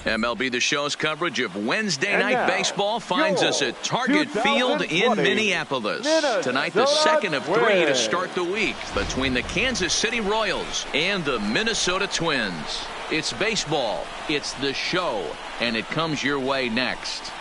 MLB The Show's coverage of Wednesday night baseball finds us at Target Field in Minneapolis. Tonight, the second of three to start the week between the Kansas City Royals and the Minnesota Twins. It's baseball, it's the show, and it comes your way next.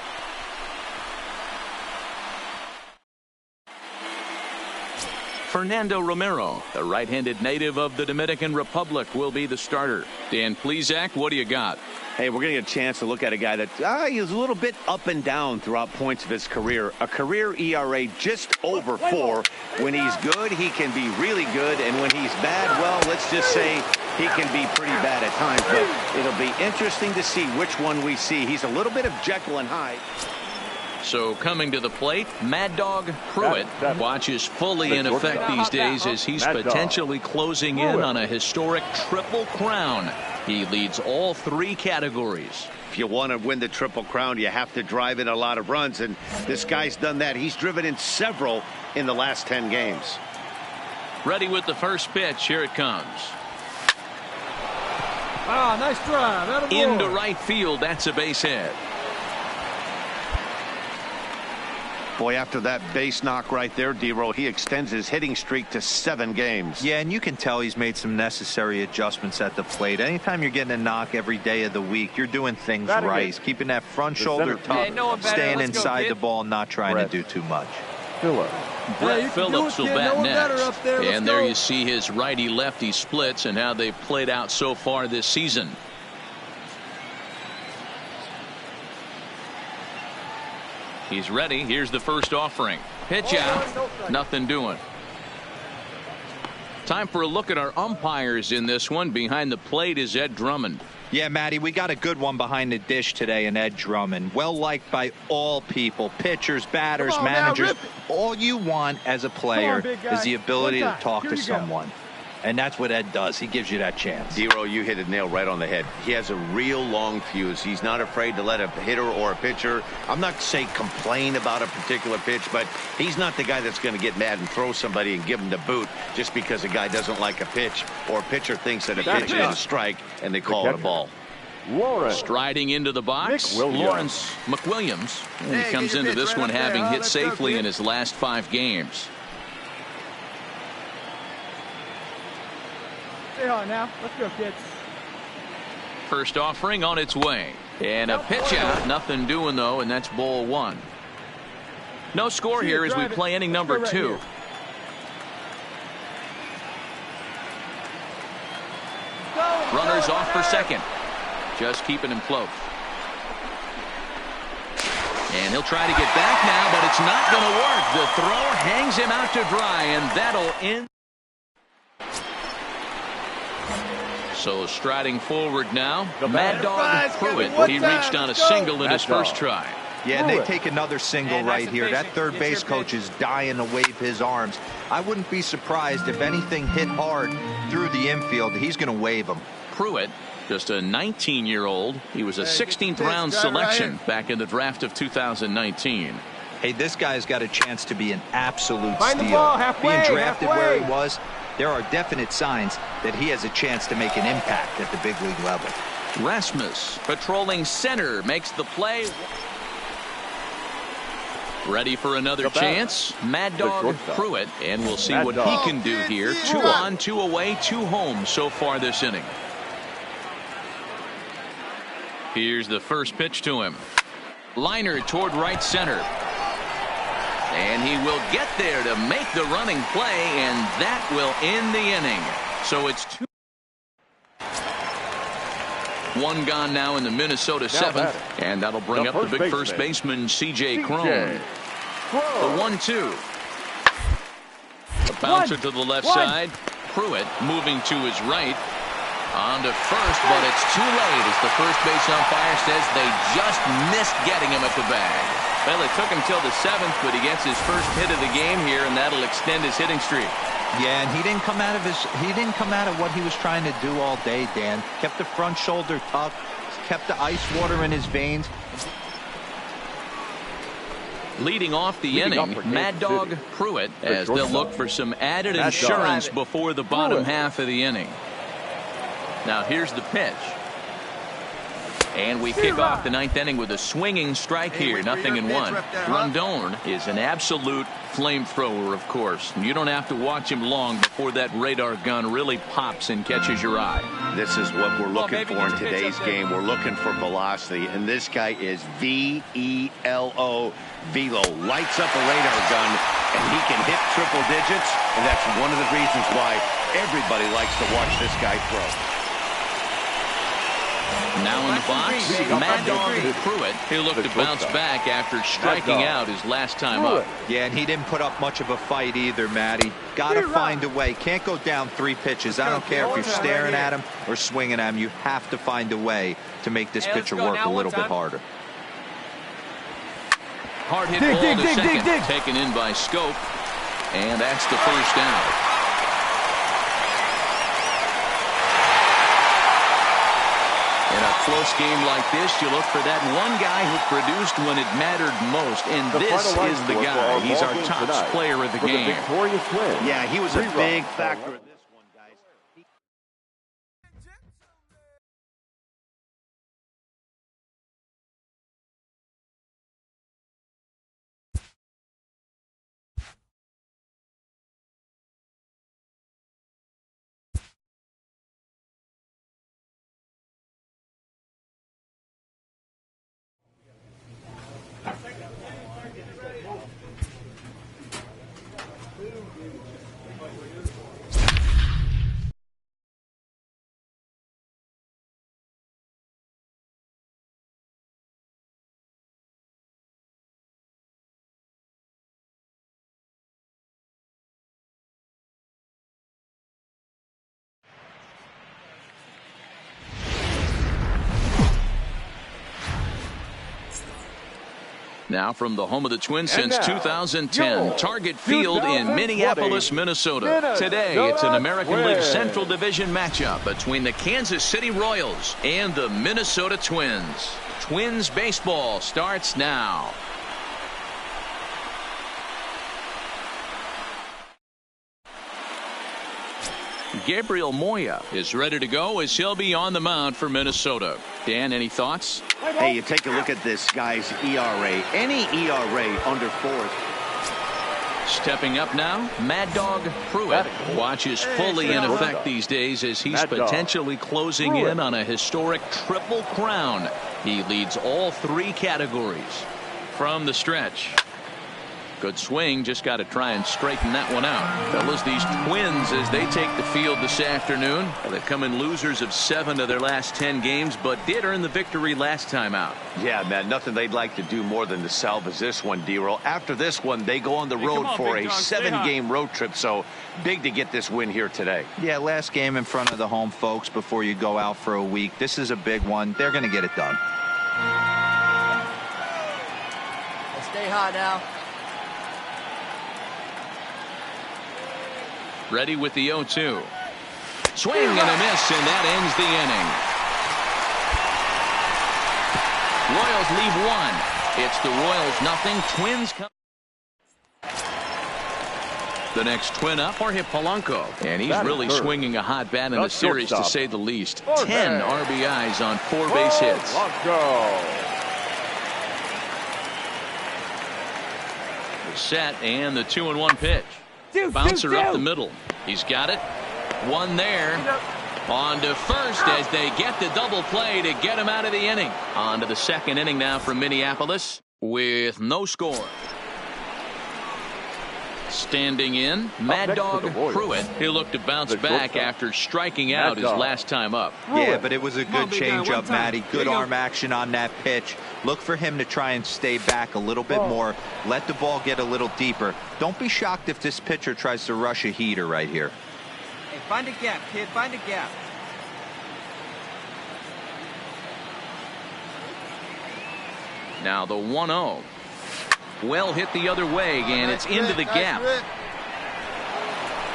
Fernando Romero, the right-handed native of the Dominican Republic, will be the starter. Dan Plesac, what do you got? Hey, we're going to get a chance to look at a guy that he's a little bit up and down throughout points of his career. A career ERA just over 4. When he's good, he can be really good. And when he's bad, well, let's just say he can be pretty bad at times. But it'll be interesting to see which one we see. He's a little bit of Jekyll and Hyde. So coming to the plate, Mad Dog Pruitt watches fully in effect these days as he's potentially closing in on a historic Triple Crown. He leads all 3 categories. If you want to win the Triple Crown, you have to drive in a lot of runs, and this guy's done that. He's driven in several in the last 10 games. Ready with the first pitch. Here it comes. Nice drive. Into right field. That's a base hit. Boy, after that base knock right there, D-Roll, he extends his hitting streak to 7 games. Yeah, and you can tell he's made some necessary adjustments at the plate. Anytime you're getting a knock every day of the week, you're doing things right. He's keeping that front shoulder tucked, staying inside the ball, not trying to do too much. Brett Phillips will bat next. And there you see his righty-lefty splits and how they've played out so far this season. He's ready. Here's the first offering. Pitch out. Nothing doing. Time for a look at our umpires in this one. Behind the plate is Ed Drummond. Yeah, Matty, we got a good one behind the dish today in Ed Drummond. Well liked by all people, pitchers, batters, managers. All you want as a player is the ability to talk to someone. And that's what Ed does. He gives you that chance. Zero, you hit a nail right on the head. He has a real long fuse. He's not afraid to let a hitter or a pitcher, I'm not saying complain about a particular pitch, but he's not the guy that's going to get mad and throw somebody and give him the boot just because a guy doesn't like a pitch or a pitcher thinks that a pitch is a strike and they call it a ball. Striding into the box, Lawrence McWilliams. And he comes into this one having hit safely in his last 5 games. Stay on now. Let's go, kids. First offering on its way. And a pitch out. Nothing doing, though, and that's ball 1. No score here as we play inning number 2. Runners off for second. Just keeping him close. And he'll try to get back now, but it's not going to work. The throw hangs him out to dry, and that'll end. So striding forward now, Mad Dog Pruitt. He reached on a single in his first try. Yeah, and they take another single right here. That third base coach is dying to wave his arms. I wouldn't be surprised if anything hit hard through the infield. He's going to wave them. Pruitt, just a 19-year-old. He was a 16th round selection back in the draft of 2019. Hey, this guy's got a chance to be an absolute steal. Being drafted where he was, there are definite signs that he has a chance to make an impact at the big league level. Rasmus, patrolling center, makes the play. Ready for another chance. Mad Dog Pruitt, and we'll see what he can do here. 2 on, 2 away, 2 home so far this inning. Here's the first pitch to him. Liner toward right center. And he will get there to make the running play, and that will end the inning. So it's 2-1 gone now in the Minnesota seventh, and that'll bring up the big first baseman, C.J. Cron. The 1-2. A bouncer to the left side. Pruitt moving to his right. On to first, but it's too late as the first base umpire says they just missed getting him at the bag. Well, it took him till the seventh, but he gets his first hit of the game here, and that'll extend his hitting streak. Yeah, and he didn't come out of what he was trying to do all day, Dan. Kept the front shoulder tucked, kept the ice water in his veins. Leading off the inning, Mad Dog Pruitt, as they'll look for some added insurance before the bottom half of the inning. Now here's the pitch. And we kick off the ninth inning with a swinging strike here, 0-1. Rondon is an absolute flamethrower, of course. You don't have to watch him long before that radar gun really pops and catches your eye. This is what we're looking for in today's game. We're looking for velocity, and this guy is V-E-L-O. Velo lights up a radar gun, and he can hit triple digits, and that's one of the reasons why everybody likes to watch this guy throw. Now in the box, Mad Dog Pruitt. He'll look to bounce back after striking out his last time up. Yeah, and he didn't put up much of a fight either, Matty. Got to find a way. Can't go down 3 pitches. I don't care if you're staring at him or swinging at him. You have to find a way to make this pitcher work a little bit harder. Hard hit ball to second, taken in by Scope, and that's the first out. In a close game like this, you look for that one guy who produced when it mattered most, and this is the guy. He's our top player of the game. Yeah, he was a big factor in this one, guys. Now from the home of the Twins since 2010, Target Field in Minneapolis, Minnesota. Today, it's an American League Central Division matchup between the Kansas City Royals and the Minnesota Twins. Twins baseball starts now. Gabriel Moya is ready to go as he'll be on the mound for Minnesota. Dan, any thoughts? Hey, you take a look at this guy's ERA. Any ERA under 4. Stepping up now, Mad Dog Pruitt. Watch is fully in effect these days as he's potentially closing in on a historic triple crown. He leads all 3 categories. From the stretch. Good swing, just got to try and straighten that one out. Fellas, these Twins, as they take the field this afternoon, they've come in losers of 7 of their last 10 games, but did earn the victory last time out. Yeah, man, nothing they'd like to do more than to salvage this one, D-Roll. After this one, they go on the road for a 7-game road trip, so big to get this win here today. Yeah, last game in front of the home folks before you go out for a week. This is a big one. They're going to get it done. Stay hot now. Ready with the 0-2. Swing and a miss, and that ends the inning. Royals leave 1. It's the Royals 0. Twins come. The next twin up, Jorge Polanco. And he's really swinging a hot bat in the series, to say the least. 10 RBIs on 4 base hits. The set and the 2-1 pitch. Bouncer up the middle. He's got it. One there. On to first as they get the double play to get him out of the inning. On to the second inning now from Minneapolis with no score. Standing in, Mad Dog Pruitt. He'll look to bounce back after striking out his last time up. Yeah, but it was a good changeup, Matty. Good arm action on that pitch. Look for him to try and stay back a little bit more. Let the ball get a little deeper. Don't be shocked if this pitcher tries to rush a heater right here. Hey, find a gap, kid. Find a gap. Now the 1-0. Well hit the other way, and it's into the gap.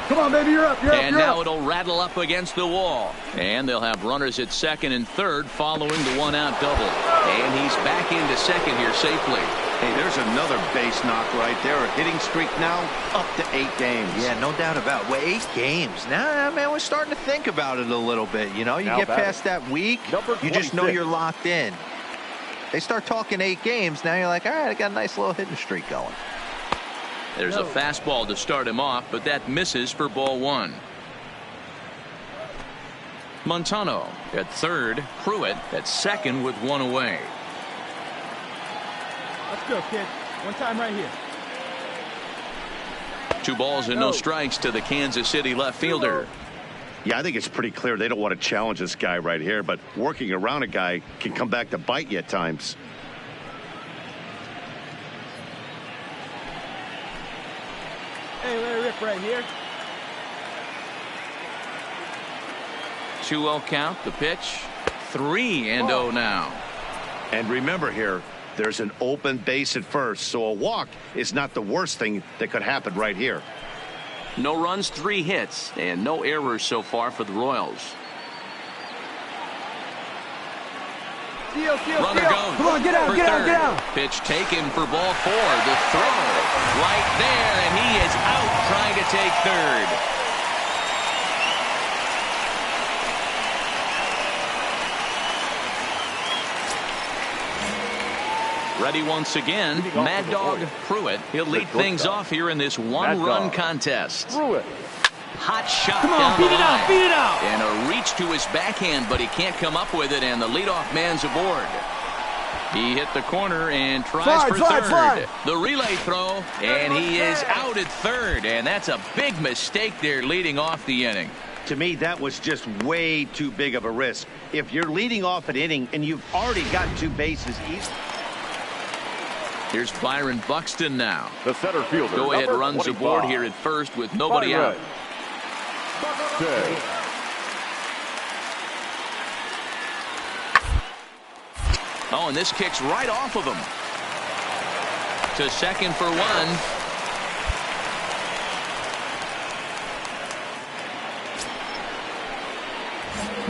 Come on, baby, you're up. And now it'll rattle up against the wall. And they'll have runners at second and third following the one-out double. And he's back into second here safely. Hey, there's another base knock right there. A hitting streak now up to 8 games. Yeah, no doubt about it. Well, 8 games. Now, man, we're starting to think about it a little bit. You know, you get past that week, you just know you're locked in. They start talking 8 games, now you're like, all right, I got a nice little hitting streak going. There's a fastball to start him off, but that misses for ball 1. Montano at third, Pruitt at second with 1 away. Let's go, kid. One time right here. 2 balls and no strikes to the Kansas City left fielder. Yeah, I think it's pretty clear they don't want to challenge this guy right here, but working around a guy can come back to bite you at times. Hey, let it rip right here. 2-0 count, the pitch. 3-0 now. And remember here, there's an open base at first, so a walk is not the worst thing that could happen right here. No runs, 3 hits, and no errors so far for the Royals. Runner goes. Come on, get out, get out, get out. Pitch taken for ball 4. The throw right there, and he is out trying to take third. Ready once again, Mad Dog Pruitt. He'll lead things off here in this 1-run contest. Hot shot down the line. Beat it out. And a reach to his backhand, but he can't come up with it, and the leadoff man's aboard. He hit the corner and tries for third. The relay throw, and he is out at third, and that's a big mistake there leading off the inning. To me, that was just way too big of a risk. If you're leading off an inning and you've already got 2 bases easy. Here's Byron Buxton now. The center fielder. Go ahead runs aboard here at first with nobody out. Oh, and this kicks right off of him. To second for 1.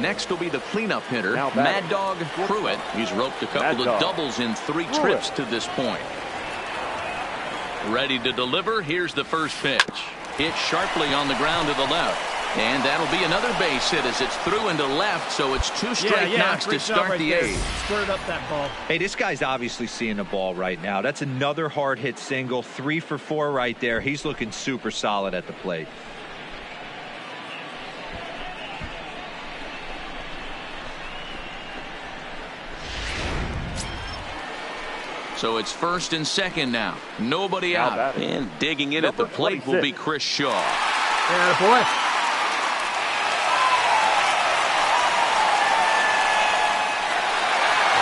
Next will be the cleanup hitter, Mad Dog Pruitt. He's roped a couple of doubles in 3 trips to this point. Ready to deliver. Here's the first pitch. Hit sharply on the ground to the left. And that'll be another base hit as it's through into left, so it's 2 straight knocks to start the 8th. Squared up that ball. Hey, this guy's obviously seeing the ball right now. That's another hard hit single. 3 for 4 right there. He's looking super solid at the plate. So it's first and second now. Nobody out. And digging in at the plate will be Chris Shaw. Yeah, boy.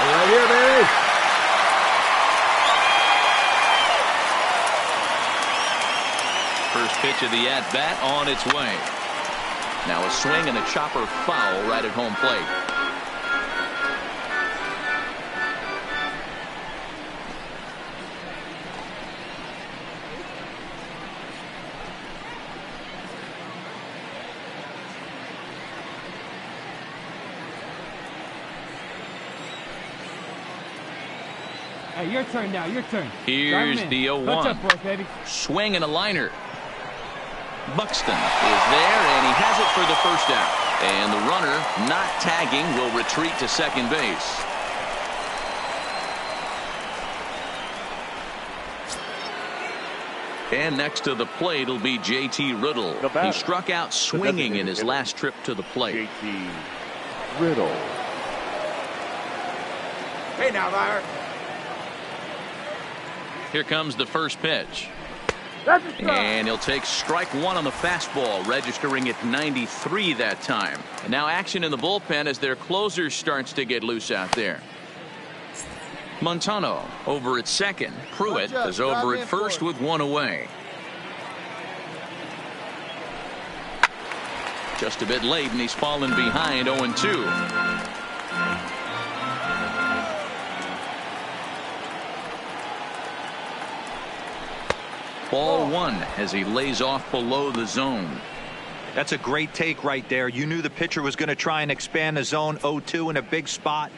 Right here, baby. First pitch of the at-bat on its way. Now a swing and a chopper foul right at home plate. Hey, your turn now, your turn. Here's the 0-1. What's up, boy, baby? Swing and a liner. Buxton is there, and he has it for the first out. And the runner, not tagging, will retreat to second base. And next to the plate will be J.T. Riddle. He struck out swinging in his last trip to the plate. J.T. Riddle. Hey now, Meyer. Here comes the first pitch. And he'll take strike one on the fastball, registering at 93 that time. And now action in the bullpen as their closer starts to get loose out there. Montano over at second. Pruitt is over at first with one away. Just a bit late, and he's fallen behind 0-2. Ball one as he lays off below the zone. That's a great take right there. You knew the pitcher was going to try and expand the zone. 0-2 in a big spot,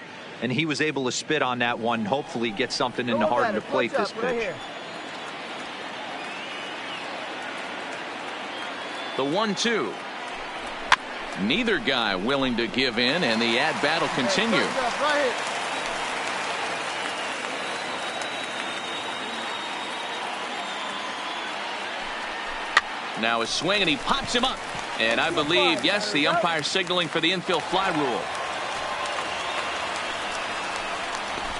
and he was able to spit on that one. Hopefully get something in the heart of the plate this pitch. The 1-2. Neither guy willing to give in, and the at-bat will continue. Now a swing, and he pops him up. And I believe, yes, the umpire signaling for the infield fly rule.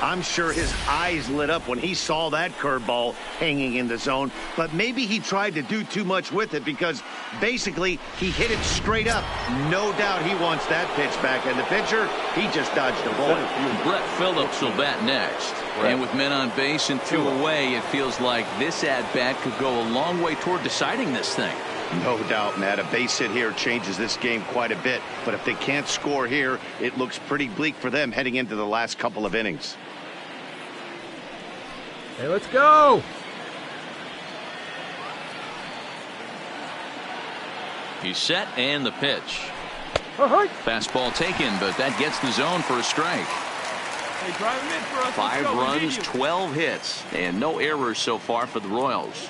I'm sure his eyes lit up when he saw that curveball hanging in the zone, but maybe he tried to do too much with it because basically he hit it straight up. No doubt he wants that pitch back, and the pitcher, he just dodged a bullet. Brett Phillips will bat next. And with men on base and two away, it feels like this at-bat could go a long way toward deciding this thing. No doubt, Matt. A base hit here changes this game quite a bit, but if they can't score here, it looks pretty bleak for them heading into the last couple of innings. Hey, let's go. He's set, and the pitch. Fastball taken, but that gets the zone for a strike. Hey, drive him in for us. 5 runs, 12 hits, and no errors so far for the Royals.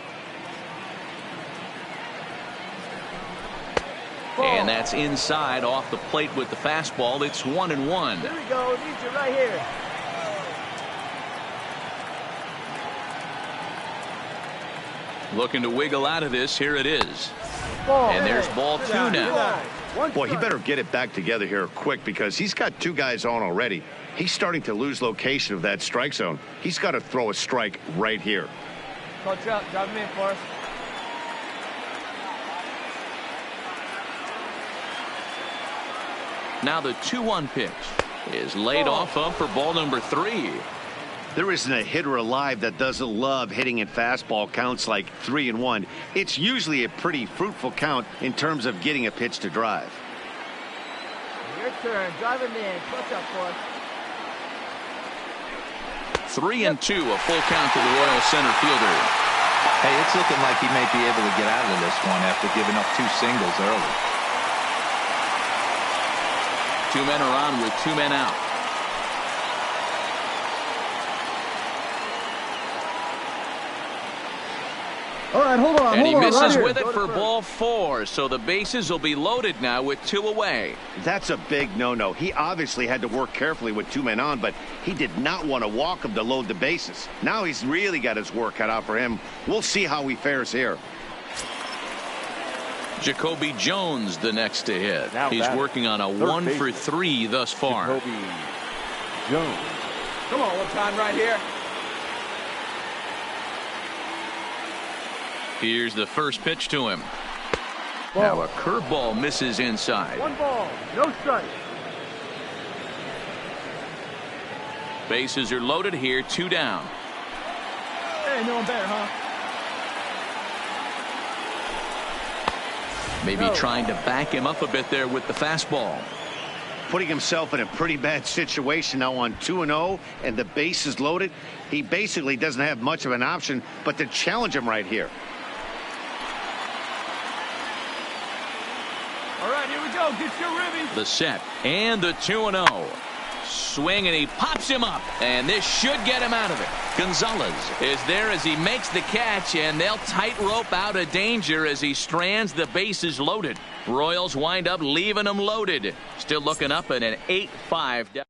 And that's inside off the plate with the fastball. It's 1-1. Here we go. Need you right here. Looking to wiggle out of this. Here it is. And there's ball 2 now. Boy, he better get it back together here quick because he's got 2 guys on already. He's starting to lose location of that strike zone. He's got to throw a strike right here. Coach out. Drive him in for us. Now the 2-1 pitch is laid off of for ball number 3. There isn't a hitter alive that doesn't love hitting in fastball counts like 3-1. It's usually a pretty fruitful count in terms of getting a pitch to drive. Your turn. Drive him in. Clutch up for us. 3-2, a full count to the Royal center fielder. Hey, it's looking like he may be able to get out of this one after giving up 2 singles early. 2 men are on with 2 men out. All right, hold on. And he misses right with it for ball 4. So the bases will be loaded now with 2 away. That's a big no-no. He obviously had to work carefully with 2 men on, but he did not want to walk him to load the bases. Now he's really got his work cut out for him. We'll see how he fares here. Jacoby Jones the next to hit. Now He's working on a 1 for 3 thus far. Jacoby Jones. Come on, one time right here. Here's the first pitch to him. Now a curveball misses inside. 1 ball, no strike. Bases are loaded here, 2 down. Hey, no one better, huh? Maybe trying to back him up a bit there with the fastball. Putting himself in a pretty bad situation now on 2-0 and the base is loaded. He basically doesn't have much of an option but to challenge him right here. All right, here we go. Get your ribby. The set and the 2-0. Swing, and he pops him up, and this should get him out of it. Gonzalez is there as he makes the catch, and they'll tightrope out of danger as he strands the bases loaded. Royals wind up leaving them loaded. Still looking up at an 8-5.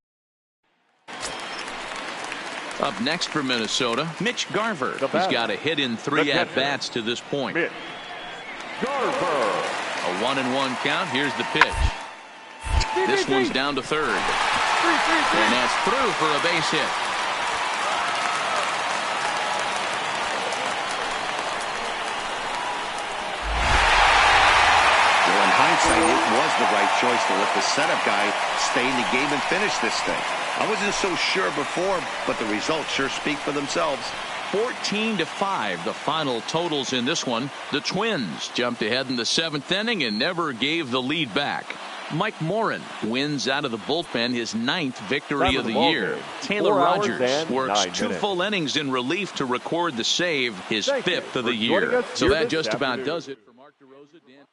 Up next for Minnesota, Mitch Garver. He's got a hit in 3 at-bats to this point. Mitch Garver. A 1-1 count. Here's the pitch. This one's down to third. And that's through for a base hit. Well, in hindsight, it was the right choice to let the setup guy stay in the game and finish this thing. I wasn't so sure before, but the results sure speak for themselves. 14-5, the final totals in this one. The Twins jumped ahead in the 7th inning and never gave the lead back. Mike Morin wins out of the bullpen his 9th victory of the year. Taylor Rogers works 2 full innings in relief to record the save, his 5th of the year. So that just about does it for Mark DeRosa. Dan.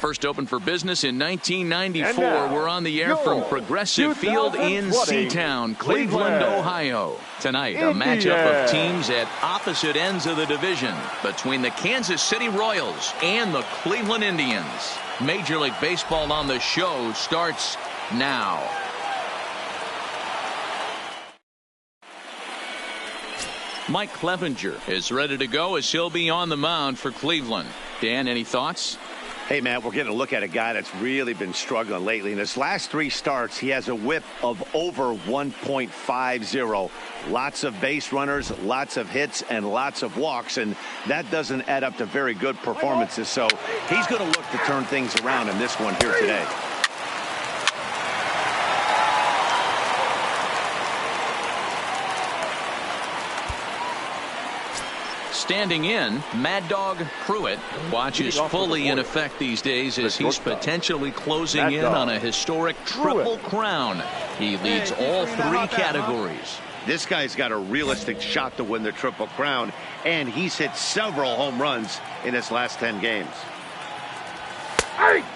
First opened for business in 1994. We're on the air from Progressive Field in Seatown, Cleveland, Ohio. Tonight, a matchup of teams at opposite ends of the division between the Kansas City Royals and the Cleveland Indians. Major League Baseball on the Show starts now. Mike Clevenger is ready to go as he'll be on the mound for Cleveland. Dan, any thoughts? Hey, Matt, we're getting a look at a guy that's really been struggling lately. In his last 3 starts, he has a whip of over 1.50. Lots of base runners, lots of hits, and lots of walks, and that doesn't add up to very good performances. So he's going to look to turn things around in this one here today. Standing in, Mad Dog Pruitt watches fully in effect these days as he's potentially closing in on a historic triple crown. He leads all 3 categories. This guy's got a realistic shot to win the Triple Crown, and he's hit several home runs in his last 10 games.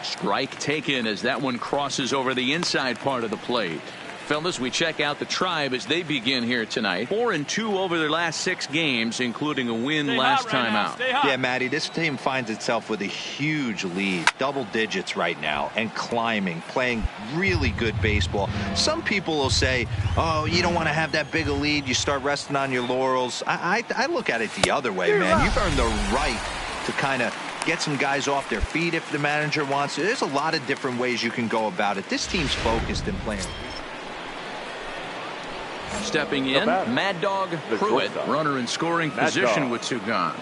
Strike taken as that one crosses over the inside part of the plate. Fellas, we check out the Tribe as they begin here tonight. 4-2 over their last 6 games, including a win last time out. Yeah, Matty, this team finds itself with a huge lead, double digits right now, and climbing, playing really good baseball. Some people will say, oh, you don't want to have that big a lead. You start resting on your laurels. I look at it the other way, man. You've earned the right to kind of get some guys off their feet if the manager wants to. There's a lot of different ways you can go about it. This team's focused and playing. Stepping in, Mad Dog Pruitt, runner in scoring position with 2 gone.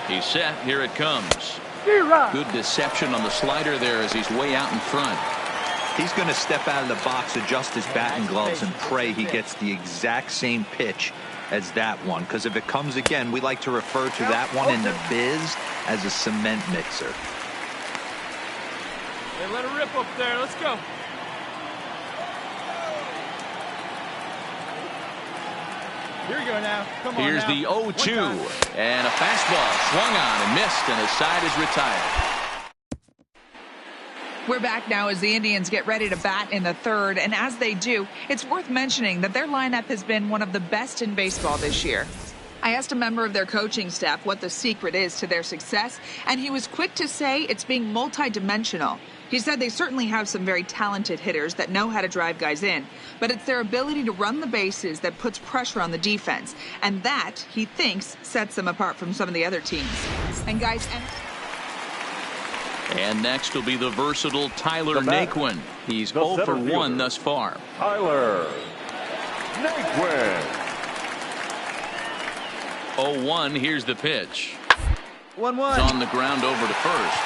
He's set. Here it comes. Good deception on the slider there as he's way out in front. He's going to step out of the box, adjust his batting gloves, and pray he gets the exact same pitch as that one, because if it comes again, we like to refer to that one in the biz as a cement mixer. Hey, let her rip up there. Let's go. Here we go now. Come on. Here's the 0-2. And a fastball swung on and missed, and his side is retired. We're back now as the Indians get ready to bat in the third, and as they do, it's worth mentioning that their lineup has been one of the best in baseball this year. I asked a member of their coaching staff what the secret is to their success, and he was quick to say it's being multidimensional. He said they certainly have some very talented hitters that know how to drive guys in, but it's their ability to run the bases that puts pressure on the defense, and that, he thinks, sets them apart from some of the other teams. And guys... And next will be the versatile Tyler Naquin. He's 0 for 1 thus far. Tyler Naquin. 0-1. Here's the pitch. 1-1. It's on the ground over to first.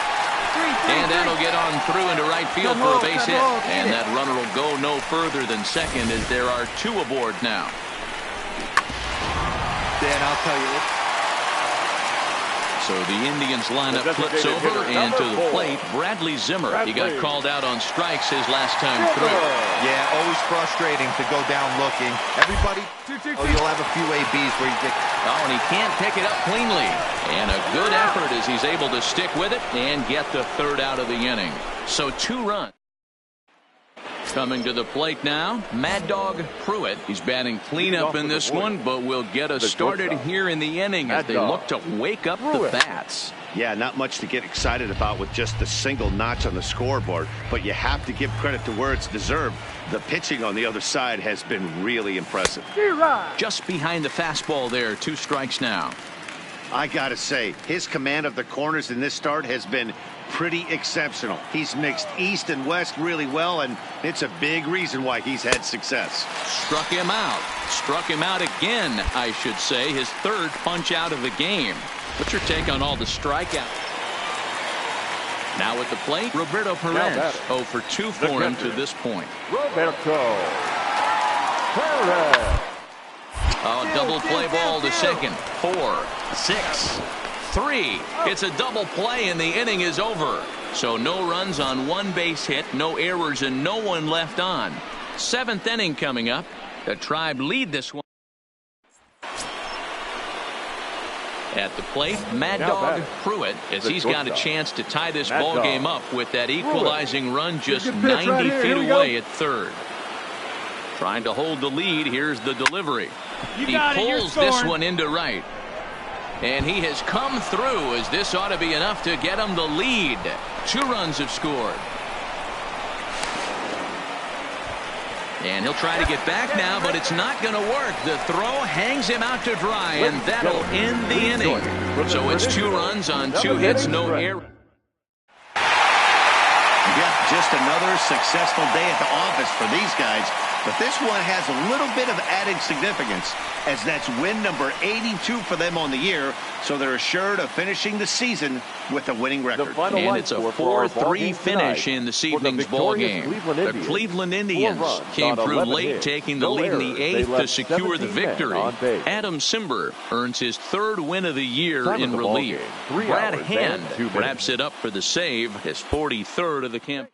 And that'll get on through into right field for a base hit. And that runner will go no further than second as there are 2 aboard now. Dan, I'll tell you what. So the Indians lineup flips over, and to the plate, Bradley Zimmer. He got called out on strikes his last time through. Yeah, always frustrating to go down looking. Everybody, you'll have a few ABs where you get... Oh, and he can't pick it up cleanly. And a good effort as he's able to stick with it and get the third out of the inning. So 2 runs. Coming to the plate now, Mad Dog Pruitt. He's batting cleanup in this one, but will get us started here in the inning as they look to wake up the bats. Yeah, not much to get excited about with just a single notch on the scoreboard, but you have to give credit to where it's deserved. The pitching on the other side has been really impressive. Just behind the fastball there, 2 strikes now. I gotta say, his command of the corners in this start has been pretty exceptional. He's mixed east and west really well, and it's a big reason why he's had success. Struck him out. Struck him out again, I should say. His 3rd punch out of the game. What's your take on all the strikeouts? Now at the plate, Roberto Perez. 0 for 2 for him to this point. Roberto Perez. Oh, double play ball to second. 4, 6, 3. It's a double play and the inning is over. So no runs on 1 base hit, no errors, and no one left on. 7th inning coming up. The Tribe lead this one. At the plate, Mad Dog Pruitt, as he's got a chance to tie this ball game up with that equalizing run just 90 feet away at third. Trying to hold the lead. Here's the delivery. He pulls this one into right. And he has come through, as this ought to be enough to get him the lead. 2 runs have scored. And he'll try to get back now, but it's not going to work. The throw hangs him out to dry, and that'll end the inning. So it's 2 runs on 2 hits, no error. Yep, just another successful day at the office for these guys. But this one has a little bit of added significance, as that's win number 82 for them on the year, so they're assured of finishing the season with a winning record. And it's a 4-3 finish in this evening's ball game. The Cleveland Indians came through late, taking the lead in the 8th to secure the victory. Adam Simber earns his 3rd win of the year in relief. Brad Hand wraps it up for the save, his 43rd of the campaign.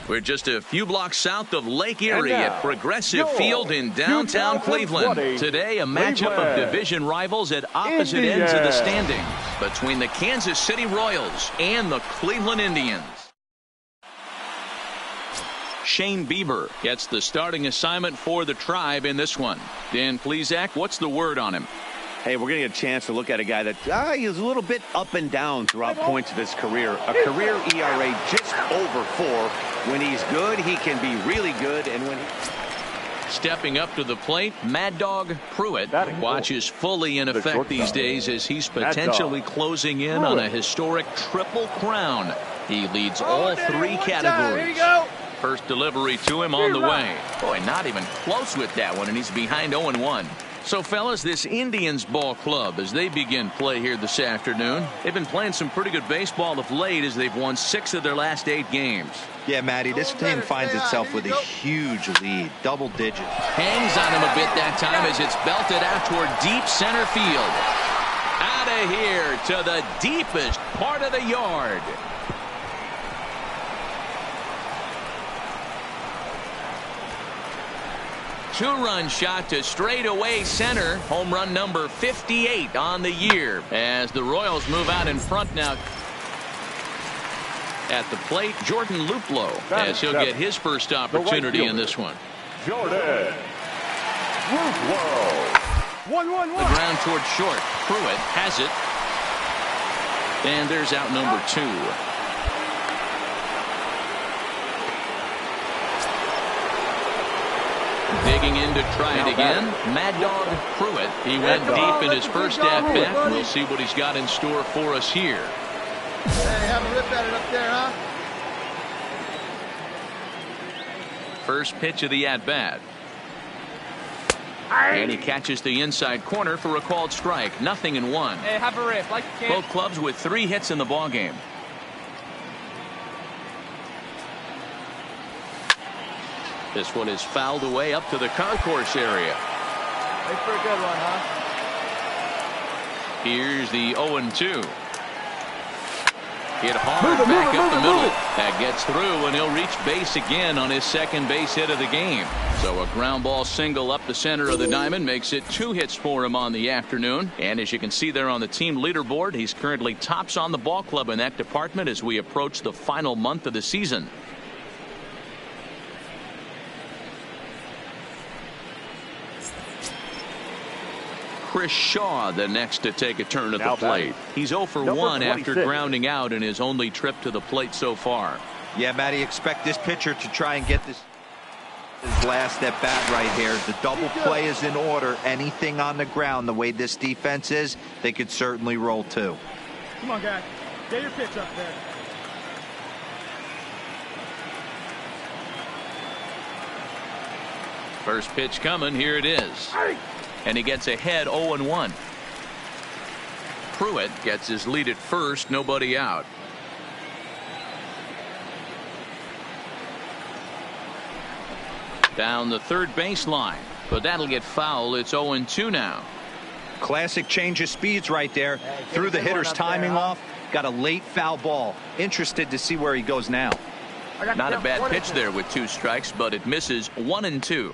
We're just a few blocks south of Lake Erie at Progressive Field in downtown Cleveland. Today, a matchup of division rivals at opposite ends of the standings between the Kansas City Royals and the Cleveland Indians. Shane Bieber gets the starting assignment for the Tribe in this one. Dan Plesac, what's the word on him? Hey, we're going to get a chance to look at a guy that he's a little bit up and down throughout points of his career. A career ERA just over 4. When he's good, he can be really good. And when stepping up to the plate, Mad Dog Pruitt watches fully in effect these days as he's potentially closing in on a historic triple crown. He leads all 3 categories. Here you go. First delivery to him on the way. Boy, not even close with that one, and he's behind 0-1. So, fellas, this Indians ball club, as they begin play here this afternoon, they've been playing some pretty good baseball of late as they've won 6 of their last 8 games. Yeah, Matty, this team finds itself with a huge lead, double digits. Hangs on him a bit that time as it's belted out toward deep center field. Out of here to the deepest part of the yard. Two-run shot to straightaway center. Home run number 58 on the year as the Royals move out in front now. At the plate, Jordan Luplow, as he'll get his first opportunity in this one. Jordan Luplow. 1-1-1. The ground toward short. Pruitt has it. And there's out number 2. Digging in to try it again. Mad Dog Pruitt. He went deep in his first at-bat. We'll see what he's got in store for us here. Hey, have a rip at it up there, huh? First pitch of the at-bat. And he catches the inside corner for a called strike. 0-1. Hey, have a rip. Like you can. Both clubs with 3 hits in the ballgame. This one is fouled away up to the concourse area. Thanks for a good one, huh? Here's the 0-2. Hit hard back up the middle. That gets through, and he'll reach base again on his second base hit of the game. So a ground ball single up the center of the diamond makes it 2 hits for him on the afternoon. And as you can see there on the team leaderboard, he's currently tops on the ball club in that department as we approach the final month of the season. Chris Shaw, the next to take a turn at the plate. He's 0 for 1 after grounding out in his only trip to the plate so far. Yeah, Matty, expect this pitcher to try and get this his last at bat right here. The double play is in order. Anything on the ground, the way this defense is, they could certainly roll too. Come on, guy. Get your pitch up there. First pitch coming. Here it is. And he gets ahead 0-1. Pruitt gets his lead at first. Nobody out. Down the third baseline. But that'll get foul. It's 0-2 now. Classic change of speeds right there. Threw the hitter's timing off. Got a late foul ball. Interested to see where he goes now. Not a bad pitch there with 2 strikes, but it misses 1-2.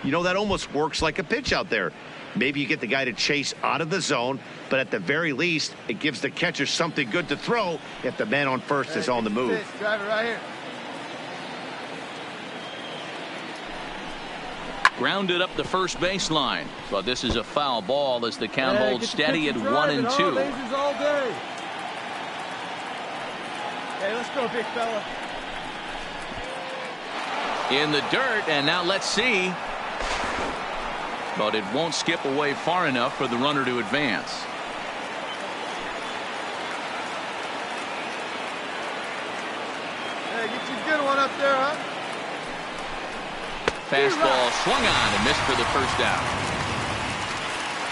You know, that almost works like a pitch out there. Maybe you get the guy to chase out of the zone, but at the very least, it gives the catcher something good to throw if the man on first is on the move. Drive it right here. Grounded up the first baseline, but this is a foul ball as the count holds steady at 1-2. All day. Hey, let's go, big fella. In the dirt, and now let's see. But it won't skip away far enough for the runner to advance. Hey, get you a good one up there, huh? Fastball swung on and missed for the first out.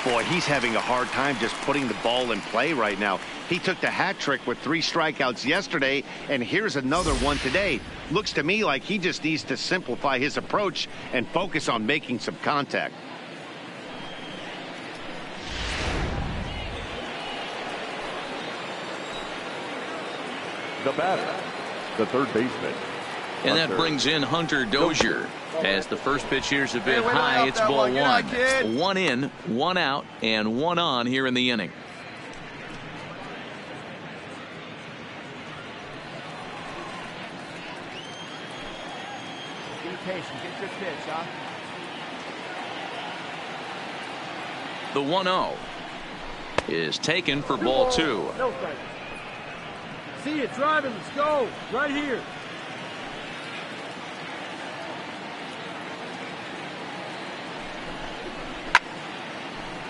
Boy, he's having a hard time just putting the ball in play right now. He took the hat trick with 3 strikeouts yesterday, and here's another one today. Looks to me like he just needs to simplify his approach and focus on making some contact. The batter, the third baseman, And that brings in Hunter Dozier. As the first pitch here's a bit high, it's ball one. One in, one out, and one on here in the inning. Be patient. Get your pitch, huh? The 1-0 is taken for ball two. No fight. See it driving. Let's go. Right here.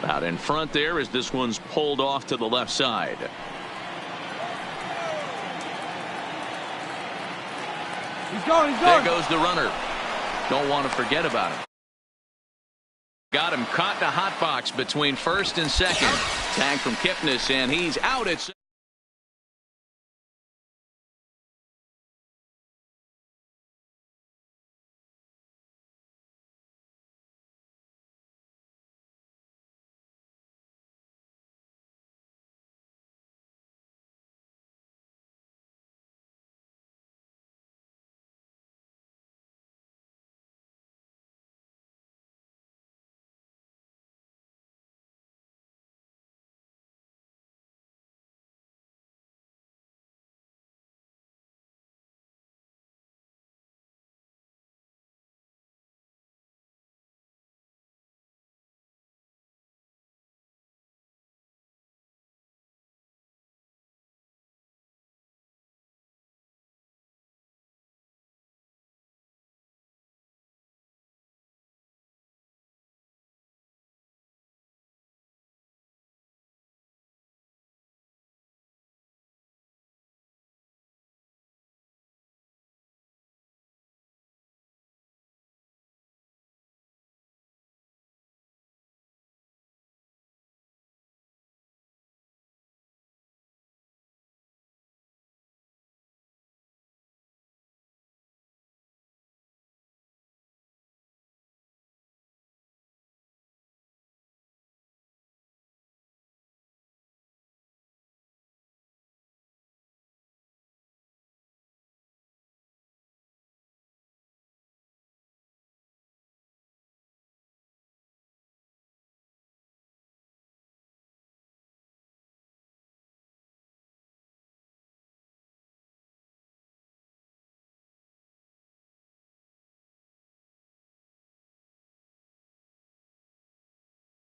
Out in front there as this one's pulled off to the left side. He's going. There goes the runner. Don't want to forget about him. Got him caught in a hot box between first and second. Tag from Kipnis, and he's out at second.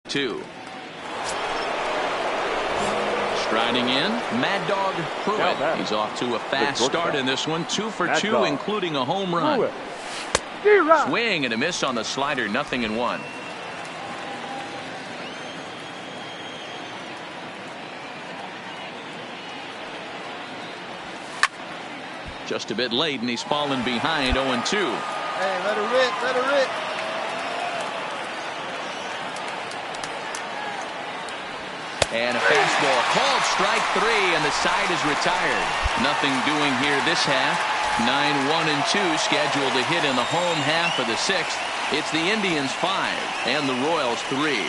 Two. Striding in, Mad Dog Pruitt. He's off to a fast start in this one. 2 for 2, including a home run. Swing and a miss on the slider. 0-1. Just a bit late, and he's fallen behind. 0-2. Hey, let her rip. Let her rip. And a fastball called strike 3, and the side is retired. Nothing doing here this half. 9-1-2 scheduled to hit in the home half of the 6th. It's the Indians 5 and the Royals 3.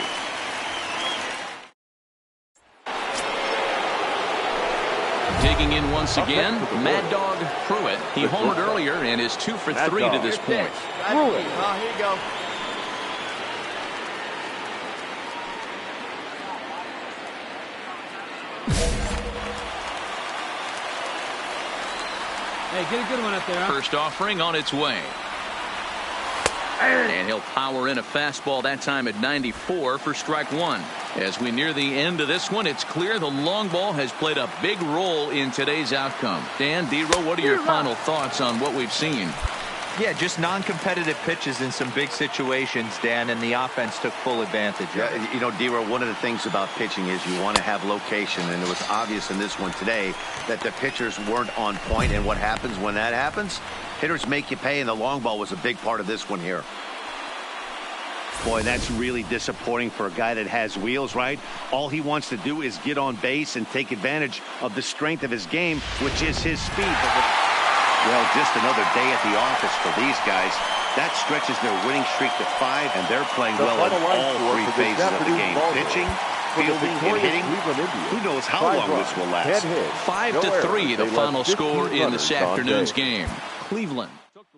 Digging in once again, Mad Dog Pruitt. He homered earlier and is 2 for 3 to this point. Pruitt. Here you go. Hey, get a good one up there, huh? First offering on its way. And he'll power in a fastball that time at 94 for strike 1. As we near the end of this one, it's clear the long ball has played a big role in today's outcome. Dan, D-Row, what are your final thoughts on what we've seen? Yeah, just non-competitive pitches in some big situations, Dan, and the offense took full advantage. Yeah, you know, D-Row, one of the things about pitching is you want to have location, and it was obvious in this one today that the pitchers weren't on point, and what happens when that happens? Hitters make you pay, and the long ball was a big part of this one here. Boy, that's really disappointing for a guy that has wheels, right? All he wants to do is get on base and take advantage of the strength of his game, which is his speed. Well, just another day at the office for these guys. That stretches their winning streak to 5, and they're playing well in all 3 phases of the game. Pitching, fielding, and hitting. Who knows how long this will last? 5-3, the final score in this afternoon's game. Cleveland took